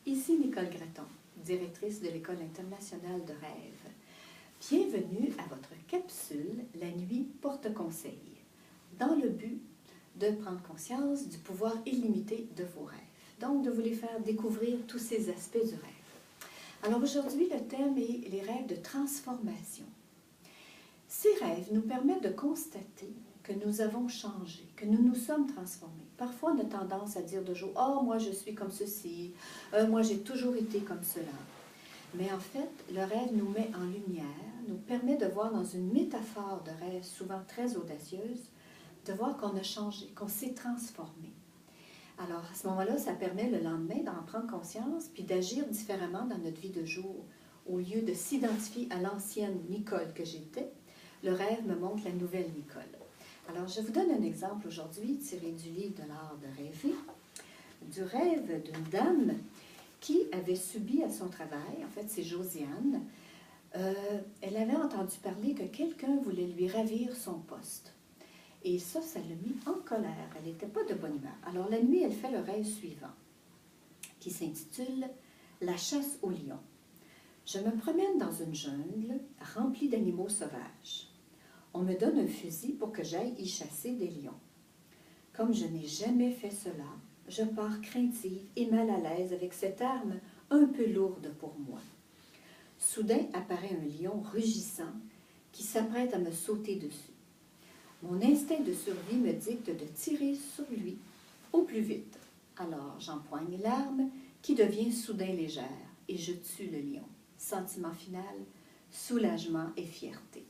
Ici Nicole Gratton, directrice de l'École internationale de rêve. Bienvenue à votre capsule « La nuit porte conseil », dans le but de prendre conscience du pouvoir illimité de vos rêves, donc de vous les faire découvrir tous ces aspects du rêve. Alors aujourd'hui, le thème est les rêves de transformation. Ces rêves nous permettent de constater que nous avons changé, que nous nous sommes transformés. Parfois, on a tendance à dire de jour, « Oh, moi, je suis comme ceci, moi, j'ai toujours été comme cela. » Mais en fait, le rêve nous met en lumière, nous permet de voir dans une métaphore de rêve souvent très audacieuse, de voir qu'on a changé, qu'on s'est transformé. Alors, à ce moment-là, ça permet le lendemain d'en prendre conscience puis d'agir différemment dans notre vie de jour. Au lieu de s'identifier à l'ancienne Nicole que j'étais, le rêve me montre la nouvelle Nicole. Alors, je vous donne un exemple aujourd'hui tiré du livre de l'art de rêver, du rêve d'une dame qui avait subi à son travail, en fait c'est Josiane, elle avait entendu parler que quelqu'un voulait lui ravir son poste. Et ça l'a mis en colère, elle n'était pas de bonne humeur. Alors la nuit, elle fait le rêve suivant, qui s'intitule « La chasse au lion ». Je me promène dans une jungle remplie d'animaux sauvages. On me donne un fusil pour que j'aille y chasser des lions. Comme je n'ai jamais fait cela, je pars craintive et mal à l'aise avec cette arme un peu lourde pour moi. Soudain apparaît un lion rugissant qui s'apprête à me sauter dessus. Mon instinct de survie me dicte de tirer sur lui au plus vite. Alors j'empoigne l'arme qui devient soudain légère et je tue le lion. Sentiment final, soulagement et fierté.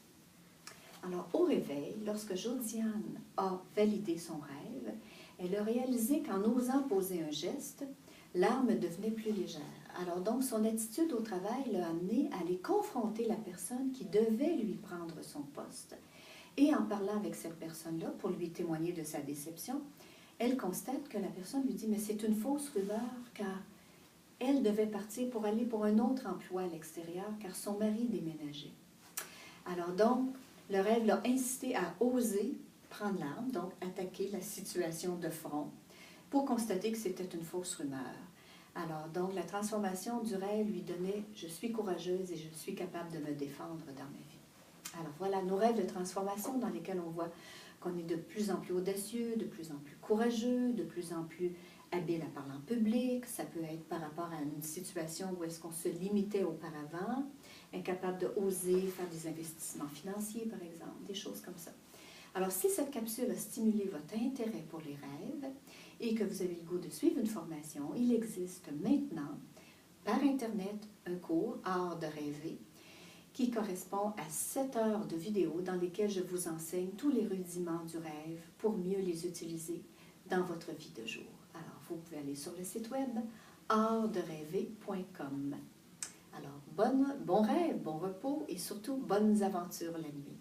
Alors au réveil, lorsque Josiane a validé son rêve, elle a réalisé qu'en osant poser un geste, l'arme devenait plus légère. Alors donc, son attitude au travail l'a amené à aller confronter la personne qui devait lui prendre son poste. Et en parlant avec cette personne-là, pour lui témoigner de sa déception, elle constate que la personne lui dit « Mais c'est une fausse rumeur, car elle devait partir pour aller pour un autre emploi à l'extérieur, car son mari déménageait. » Alors donc, le rêve l'a incité à oser prendre l'arme, donc attaquer la situation de front, pour constater que c'était une fausse rumeur. Alors donc, la transformation du rêve lui donnait « Je suis courageuse et je suis capable de me défendre dans ma vie ». Alors voilà, nos rêves de transformation dans lesquels on voit qu'on est de plus en plus audacieux, de plus en plus courageux, de plus en plus habile à parler en public. Ça peut être par rapport à une situation où est-ce qu'on se limitait auparavant, incapable de oser faire des investissements financiers, par exemple, des choses comme ça. Alors, si cette capsule a stimulé votre intérêt pour les rêves et que vous avez le goût de suivre une formation, il existe maintenant, par Internet, un cours « Art de rêver » qui correspond à 7 heures de vidéos dans lesquelles je vous enseigne tous les rudiments du rêve pour mieux les utiliser dans votre vie de jour. Alors, vous pouvez aller sur le site web artderêver.com. Alors, bon rêve, bon repos et surtout bonnes aventures la nuit.